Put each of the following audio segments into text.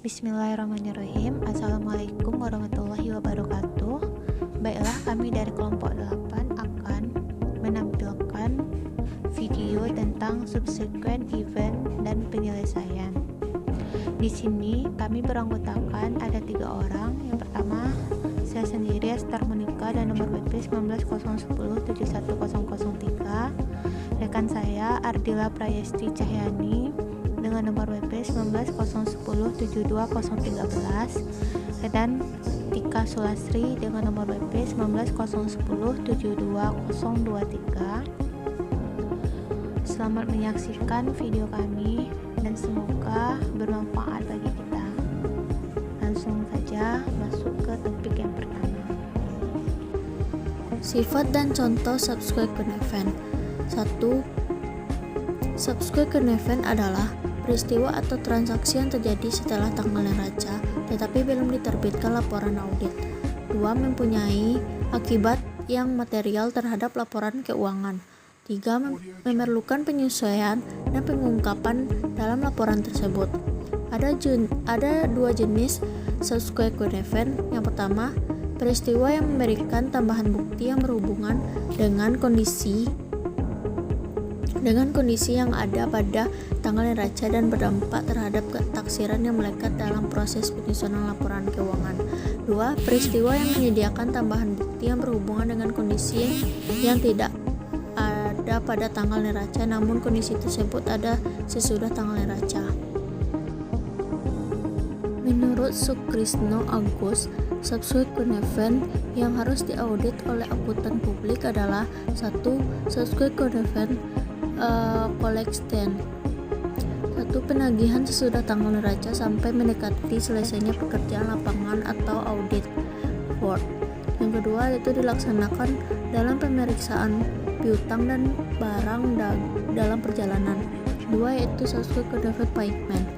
Bismillahirrahmanirrahim. Assalamualaikum warahmatullahi wabarakatuh. Baiklah, kami dari kelompok 8 akan menampilkan video tentang subsequent event dan penyelesaian. Di sini kami beranggotakan ada 3 orang. Yang pertama, saya sendiri, Esther Monika, dan nomor WP 1901071003. Rekan saya Ardila Prayesti Cahyani dengan nomor WP 1901072013, dan Tika Sulasri dengan nomor WP 1901072023. Selamat menyaksikan video kami dan semoga bermanfaat bagi kita. Langsung saja masuk ke topik yang pertama. Sifat dan contoh subsequent event. 1. Subsequent event adalah peristiwa atau transaksi yang terjadi setelah tanggal neraca tetapi belum diterbitkan laporan audit. 2. Mempunyai akibat yang material terhadap laporan keuangan. 3. Memerlukan penyesuaian dan pengungkapan dalam laporan tersebut. Ada 2 jenis subsequent event. Yang pertama, peristiwa yang memberikan tambahan bukti yang berhubungan dengan kondisi yang ada pada tanggal neraca dan berdampak terhadap taksiran yang melekat dalam proses penyusunan laporan keuangan. 2. Peristiwa yang menyediakan tambahan bukti yang berhubungan dengan kondisi yang tidak ada pada tanggal neraca namun kondisi tersebut ada sesudah tanggal neraca. Menurut Sukrisno Agus, subsequent event yang harus diaudit oleh akuntan publik adalah 1. Subsequent event collection. 1. Penagihan sesudah tanggal neraca sampai mendekati selesainya pekerjaan lapangan atau audit work. Yang kedua yaitu dilaksanakan dalam pemeriksaan piutang dan barang dalam perjalanan. 2. Yaitu subsequent event payment.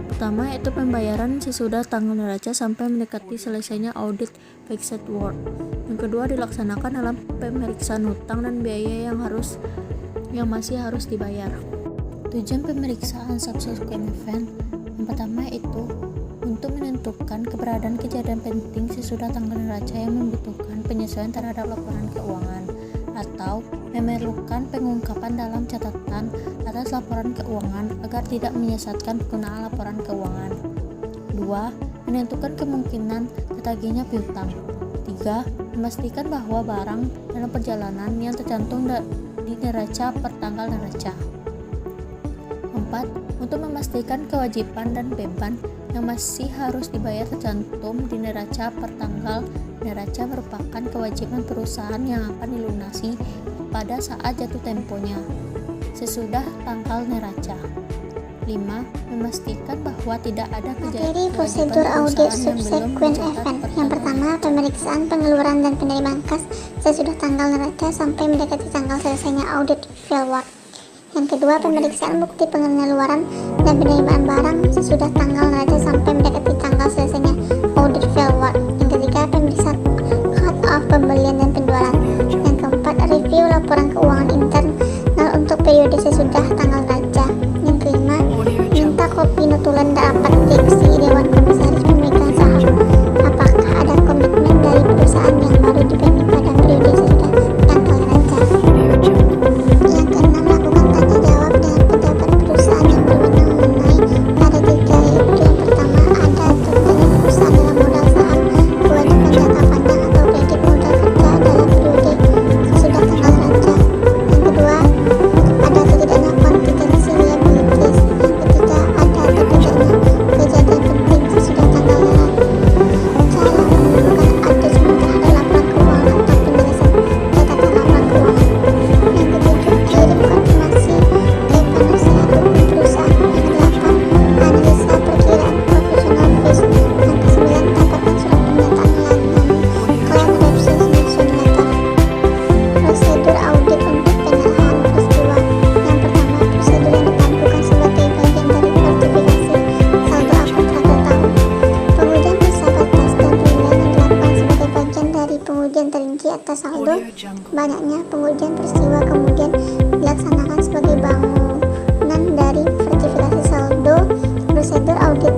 Pertama yaitu pembayaran sesudah tanggal neraca sampai mendekati selesainya audit fixed work. Yang kedua dilaksanakan dalam pemeriksaan hutang dan biaya yang masih harus dibayar. Tujuan pemeriksaan subsequent event yang pertama itu untuk menentukan keberadaan kejadian penting sesudah tanggal neraca yang membutuhkan penyesuaian terhadap laporan keuangan atau memerlukan pengungkapan dalam catatan atas laporan keuangan agar tidak menyesatkan penggunaan laporan keuangan. 2. Menentukan kemungkinan tertagihnya piutang. 3. Memastikan bahwa barang dalam perjalanan yang tercantum di neraca per tanggal neraca. 4. Untuk memastikan kewajiban dan beban yang masih harus dibayar tercantum di neraca per tanggal neraca merupakan kewajiban perusahaan yang akan dilunasi pada saat jatuh temponya sesudah tanggal neraca. 5. Memastikan bahwa tidak ada Materi prosedur audit subsequent event. Yang pertama, pemeriksaan pengeluaran dan penerimaan kas sesudah tanggal neraca sampai mendekati tanggal selesainya audit fieldwork. Yang kedua, pemeriksaan bukti pengeluaran dan penerimaan barang sesudah tanggal neraca sampai mendekati tanggal selesainya audit fieldwork. Yang ketiga, pemeriksaan cut-off pembelian dan penjualan. Yang keempat, review laporan keuangan internal untuk periode sesudah tanggal neraca. Yang kelima, minta kopi notulen rapat direksi Dewan Komisaris Pemegang Saham. Apakah ada komitmen dari perusahaan yang baru dipimpin pada periode sesudah tanggal neraca? Yang keenam, lakukan tanya jawab dengan pejabat perusahaan yang berwenang mengenai ada 3 yaitu yang pertama, ada atau tidaknya perusahaan dalam modal saham kewajiban jangka panjang atau kredit modal kerja dalam periode sesudah tanggal neraca. Yang kedua, ada atau tidaknya contingency liabilities. Yang ketiga, ada atau tidaknya kejadian penting sesudah tanggal neraca. Cara melakukan adjustment terhadap laporan keuangan atau penjelasan catatan laporan keuangan. Yang ketujuh, kirim konfirmasi ke penasihat hukum perusahaan. Yang kedelapan, analisa perkiraan professional fees. Yang kesembilan, dapatkan surat pernyataan layanan claim representation letter. Prosedur audit untuk penyerahan peristiwa. Yang pertama, prosedur yang ditampilkan sebagai bagian dari sertifikasi saldo akun terakhir tahun. Pengujian bisa batas dan penilaian yang dilakukan sebagai bagian dari pengujian terinci atas saldo. Banyaknya pengujian peristiwa kemudian dilaksanakan sebagai bangunan dari sertifikasi saldo. Prosedur audit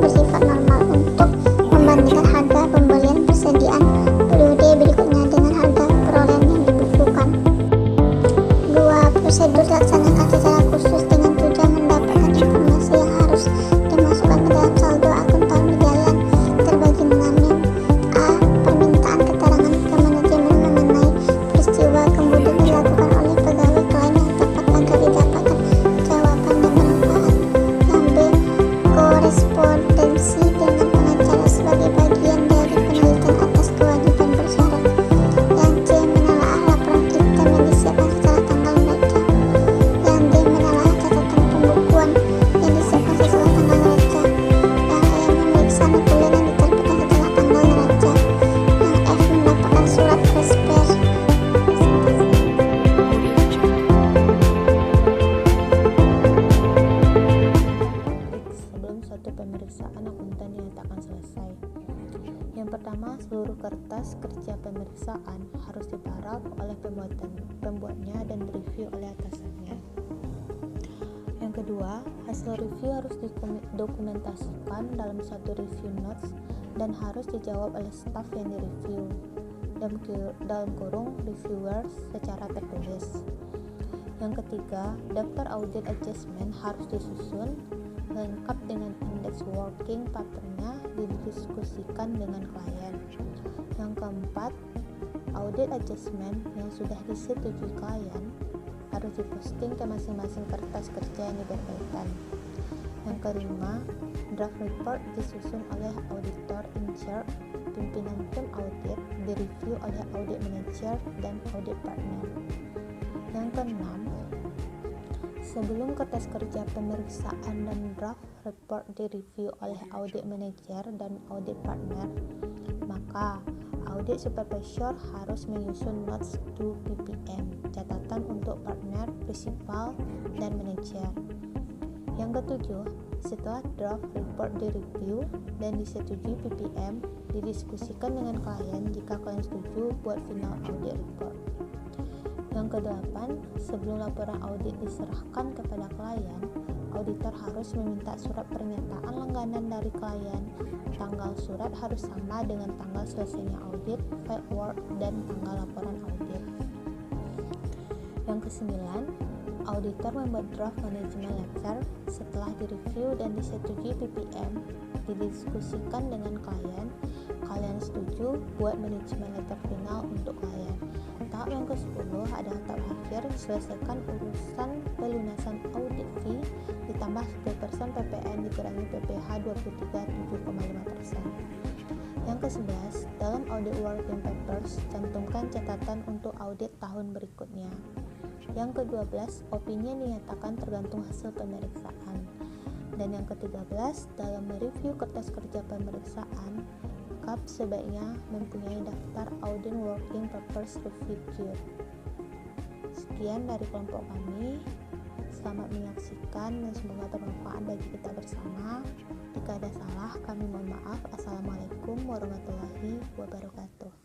pemeriksaan akuntan dinyatakan selesai. Yang pertama, seluruh kertas kerja pemeriksaan harus diparaf oleh pembuatnya dan direview oleh atasannya. Yang kedua, hasil review harus didokumentasikan dalam satu review notes dan harus dijawab oleh staf yang direview, dalam kurung reviewers secara tertulis. Yang ketiga, daftar audit adjustment harus disusun lengkap dengan indeks working papernya didiskusikan dengan klien. Yang keempat, audit adjustment yang sudah disetujui klien harus diposting ke masing-masing kertas kerja yang diperbaikan. Yang kelima, draft report disusun oleh auditor in charge, pimpinan tim audit, direview oleh audit manager dan audit partner. Yang keenam, sebelum kertas kerja pemeriksaan dan draft report direview oleh audit manager dan audit partner, maka audit supervisor harus menyusun notes to PPM, catatan untuk partner, prinsipal, dan manajer. Yang ketujuh, setelah draft report direview dan disetujui PPM, didiskusikan dengan klien jika klien setuju buat final audit report. Yang kedelapan, sebelum laporan audit diserahkan kepada klien, auditor harus meminta surat pernyataan langganan dari klien. Tanggal surat harus sama dengan tanggal selesainya audit, file work, dan tanggal laporan audit. Yang kesembilan, auditor membuat draft management letter setelah direview dan disetujui PPM, didiskusikan dengan klien. Kalian setuju buat manajemen letter final untuk klien. Tahap yang ke-10 adalah tahap akhir, selesaikan urusan pelunasan audit fee ditambah 10% PPN dikurangi PPh 23,7,5%. Yang ke-11, dalam audit working papers cantumkan catatan untuk audit tahun berikutnya. Yang ke-12, opini yang dinyatakan tergantung hasil pemeriksaan. Dan yang ke-13, dalam mereview kertas kerja pemeriksaan, KAP sebaiknya mempunyai daftar audit working papers review. Sekian dari kelompok kami. Selamat menyaksikan dan semoga bermanfaat bagi kita bersama. Jika ada salah, kami mohon maaf. Assalamualaikum warahmatullahi wabarakatuh.